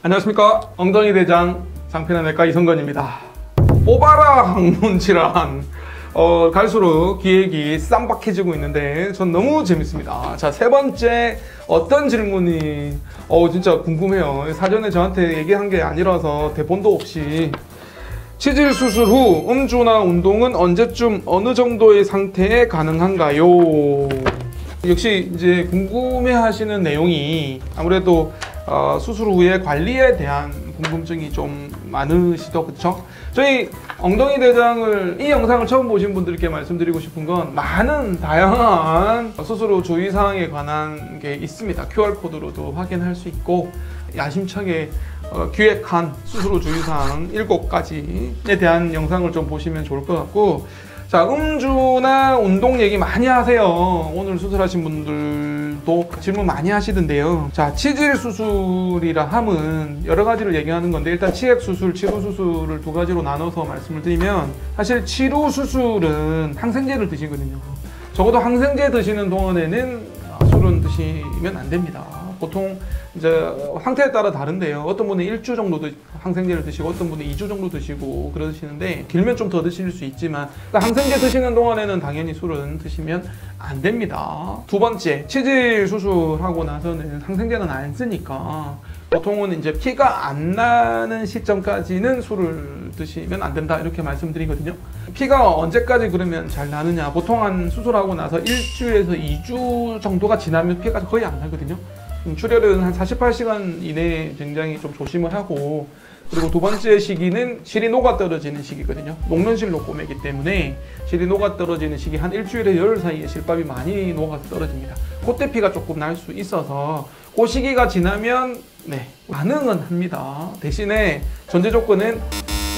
안녕하십니까, 엉덩이 대장 상편외과 이성건입니다. 뽑아라 항문 질환, 갈수록 기획이 쌈박해지고 있는데 전 너무 재밌습니다. 자, 세 번째 어떤 질문이 진짜 궁금해요. 사전에 저한테 얘기한 게 아니라서 대본도 없이 치질 수술 후 음주나 운동은 언제쯤 어느 정도의 상태에 가능한가요? 역시 이제 궁금해하시는 내용이 아무래도 수술 후에 관리에 대한 궁금증이 좀 많으시죠, 그쵸? 저희 엉덩이 대장을 이 영상을 처음 보신 분들께 말씀드리고 싶은 건 많은 다양한 수술 후 주의사항에 관한 게 있습니다. QR코드로도 확인할 수 있고 야심차게 기획한 수술 후 주의사항 7가지에 대한 영상을 좀 보시면 좋을 것 같고, 자, 음주나 운동 얘기 많이 하세요. 오늘 수술하신 분들도 질문 많이 하시던데요. 자, 치질 수술이라 함은 여러 가지를 얘기하는 건데, 일단 치액 수술, 치루 수술을 두 가지로 나눠서 말씀을 드리면, 사실 치루 수술은 항생제를 드시거든요. 적어도 항생제 드시는 동안에는 술은 드시면 안 됩니다. 보통 이제 상태에 따라 다른데요. 어떤 분은 1주 정도 항생제를 드시고 어떤 분은 2주 정도 드시고 그러시는데, 길면 좀 더 드실 수 있지만 항생제 드시는 동안에는 당연히 술은 드시면 안 됩니다. 두 번째, 치질 수술하고 나서는 항생제는 안 쓰니까 보통은 이제 피가 안 나는 시점까지는 술을 드시면 안 된다, 이렇게 말씀드리거든요. 피가 언제까지 그러면 잘 나느냐, 보통 한 수술하고 나서 1주에서 2주 정도가 지나면 피가 거의 안 나거든요. 출혈은 한 48시간 이내에 굉장히 좀 조심을 하고, 그리고 두 번째 시기는 실이 녹아 떨어지는 시기거든요. 녹면실로 꼬매기 때문에 실이 녹아 떨어지는 시기, 한 일주일에 열흘 사이에 실밥이 많이 녹아서 떨어집니다. 그때 피가 조금 날 수 있어서 그 시기가 지나면 가능은 합니다. 대신에 전제 조건은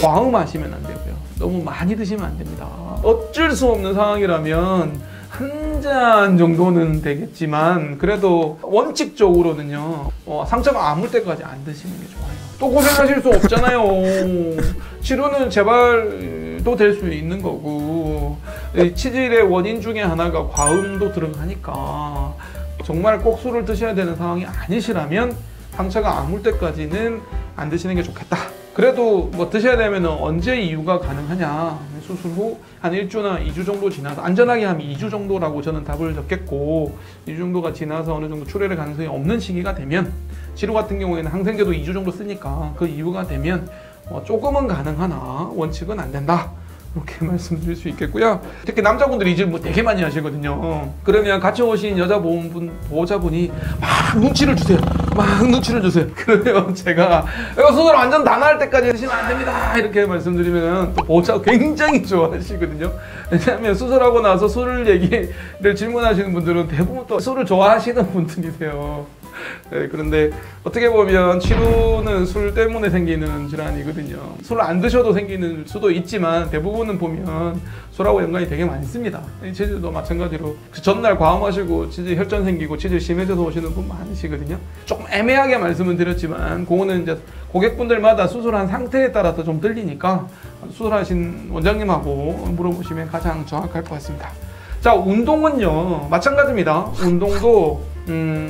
과음하시면 안 되고요. 너무 많이 드시면 안 됩니다. 어쩔 수 없는 상황이라면 한 잔 정도는 되겠지만, 그래도 원칙적으로는요, 상처가 아물 때까지 안 드시는 게 좋아요. 또 고생하실 수 없잖아요. 치료는 재발도 될 수 있는 거고, 치질의 원인 중에 하나가 과음도 들어가니까 정말 꼭 술을 드셔야 되는 상황이 아니시라면 상처가 아물 때까지는 안 드시는 게 좋겠다. 그래도 뭐 드셔야 되면 언제 이유가 가능하냐, 수술 후 한 1주나 2주 정도 지나서, 안전하게 하면 2주 정도라고 저는 답을 적겠고, 2주 정도가 지나서 어느 정도 출혈의 가능성이 없는 시기가 되면, 치료 같은 경우에는 항생제도 2주 정도 쓰니까 그 이유가 되면 조금은 가능하나 원칙은 안 된다, 이렇게 말씀드릴 수 있겠고요. 특히 남자분들이 이 질문 되게 많이 하시거든요. 그러면 같이 오신 보호자분이 막 눈치를 주세요. 그러면 제가 이거 수술 완전 다 나을 때까지 드시면 안 됩니다, 이렇게 말씀드리면 또 보호자가 굉장히 좋아하시거든요. 왜냐하면 수술하고 나서 술 얘기를 질문하시는 분들은 대부분 또 술을 좋아하시는 분들이세요. 그런데 어떻게 보면 치료는 술 때문에 생기는 질환이거든요. 술을 안 드셔도 생기는 수도 있지만 대부분은 보면 술하고 연관이 되게 많습니다. 치질도 마찬가지로 전날 과음하시고 치질 혈전 생기고 치질 심해져서 오시는 분 많으시거든요. 조금 애매하게 말씀은 드렸지만 그거는 이제 고객분들마다 수술한 상태에 따라서 좀 들리니까 수술하신 원장님하고 물어보시면 가장 정확할 것 같습니다. 자, 운동은요 마찬가지입니다. 운동도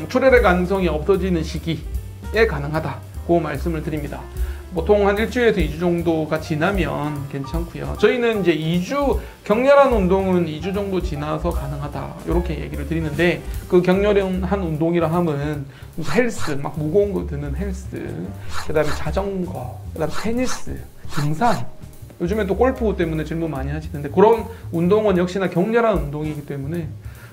출혈의 가능성이 없어지는 시기에 가능하다, 그 말씀을 드립니다. 보통 한 1주에서 2주 정도가 지나면 괜찮고요. 저희는 이제 2주, 격렬한 운동은 2주 정도 지나서 가능하다, 이렇게 얘기를 드리는데, 그 격렬한 운동이라 하면 헬스, 막 무거운 거 드는 헬스, 그 다음에 자전거, 그 다음에 테니스, 등산, 요즘에 또 골프 때문에 질문 많이 하시는데, 그런 운동은 역시나 격렬한 운동이기 때문에,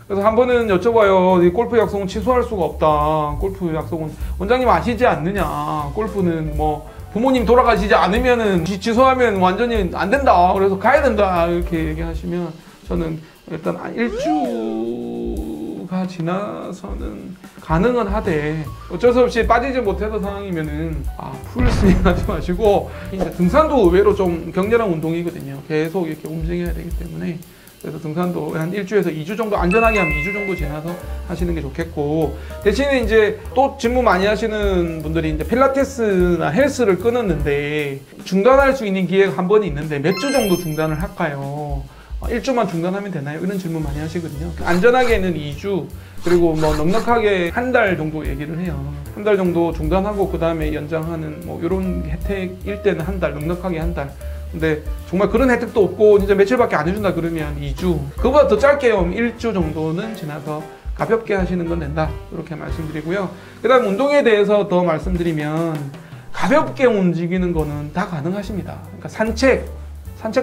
그래서 한 번은 여쭤봐요. 이 골프 약속은 취소할 수가 없다. 골프 약속은 원장님 아시지 않느냐. 골프는 뭐 부모님 돌아가시지 않으면은 취소하면 완전히 안 된다. 그래서 가야 된다, 이렇게 얘기하시면 저는 일단 1주가 지나서는 가능은 하되, 어쩔 수 없이 빠지지 못해서 상황이면은 풀스윙 하지 마시고, 이제 등산도 의외로 좀 격렬한 운동이거든요. 계속 이렇게 움직여야 되기 때문에. 그래서 등산도 한 1주에서 2주 정도, 안전하게 하면 2주 정도 지나서 하시는 게 좋겠고, 대신에 이제 또 질문 많이 하시는 분들이 이제 필라테스나 헬스를 끊었는데 중단할 수 있는 기회가 한 번이 있는데 몇 주 정도 중단을 할까요? 1주만 중단하면 되나요? 이런 질문 많이 하시거든요. 안전하게는 2주, 그리고 뭐 넉넉하게 한 달 정도 얘기를 해요. 한 달 정도 중단하고 그 다음에 연장하는 뭐 이런 혜택일 때는 한 달, 넉넉하게 한 달. 근데 정말 그런 혜택도 없고 진짜 며칠밖에 안 해준다 그러면 2주. 그거보다 더 짧게 하면 1주 정도는 지나서 가볍게 하시는 건 된다. 이렇게 말씀드리고요. 그 다음 운동에 대해서 더 말씀드리면 가볍게 움직이는 거는 다 가능하십니다. 그러니까 산책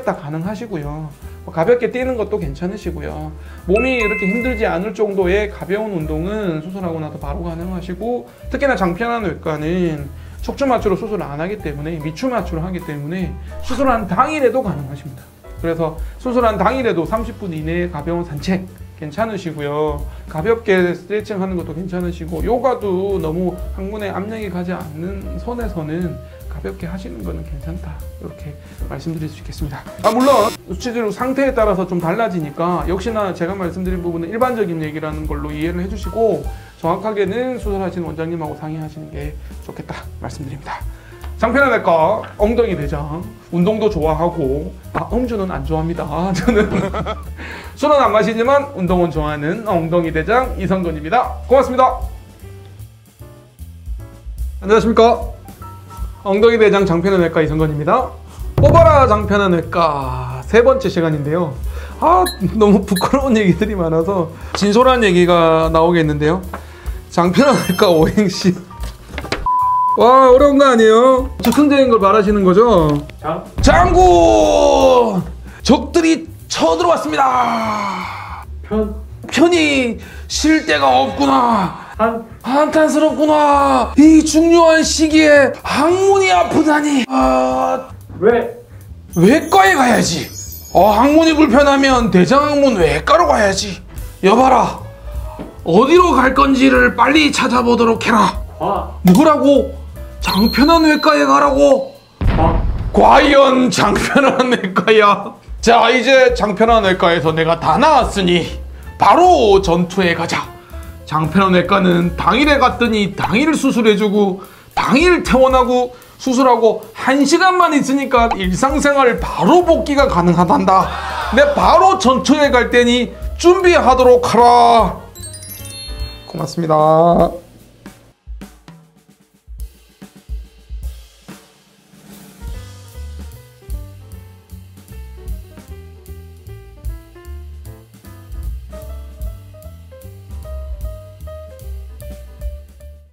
다 가능하시고요. 가볍게 뛰는 것도 괜찮으시고요. 몸이 이렇게 힘들지 않을 정도의 가벼운 운동은 수술하고 나서 바로 가능하시고, 특히나 장편환 외과는 척추 마취로 수술을 안 하기 때문에 미추 마취를 하기 때문에 수술한 당일에도 가능하십니다. 그래서 수술한 당일에도 30분 이내에 가벼운 산책 괜찮으시고요. 가볍게 스트레칭 하는 것도 괜찮으시고, 요가도 너무 항문에 압력이 가지 않는 선에서는 가볍게 하시는 거는 괜찮다. 이렇게 말씀드릴 수 있겠습니다. 물론 수치질 상태에 따라서 좀 달라지니까 역시나 제가 말씀드린 부분은 일반적인 얘기라는 걸로 이해를 해주시고, 정확하게는 수술하신 원장님하고 상의하시는 게 좋겠다 말씀드립니다. 장편환외과 엉덩이 대장 운동도 좋아하고, 음주는 안 좋아합니다. 저는 술은 안 마시지만 운동은 좋아하는 엉덩이 대장 이성근입니다. 고맙습니다. 안녕하십니까. 엉덩이 대장 장편환외과 이성근입니다. 뽑아라 장편환외과 세 번째 시간인데요. 너무 부끄러운 얘기들이 많아서 진솔한 얘기가 나오겠는데요. 장편환외과 오행시. 와, 어려운 거 아니에요? 즉흥적인 걸 말하시는 거죠? 장군! 적들이 쳐들어왔습니다. 편히 쉴 데가 없구나. 한탄스럽구나. 이 중요한 시기에 항문이 아프다니. 외과에 가야지. 항문이 불편하면 대장항문 외과로 가야지. 여봐라, 어디로 갈 건지를 빨리 찾아보도록 해라. 누구라고? 장편환외과에 가라고. 과연 장편환외과야? 자, 이제 장편환외과에서 내가 다 나왔으니 바로 전투에 가자. 장편환외과는 당일에 갔더니 당일 수술해주고 당일 퇴원하고 수술하고 1시간만 있으니까 일상생활 바로 복귀가 가능하단다. 내 바로 전투에 갈 테니 준비하도록 하라. 고맙습니다.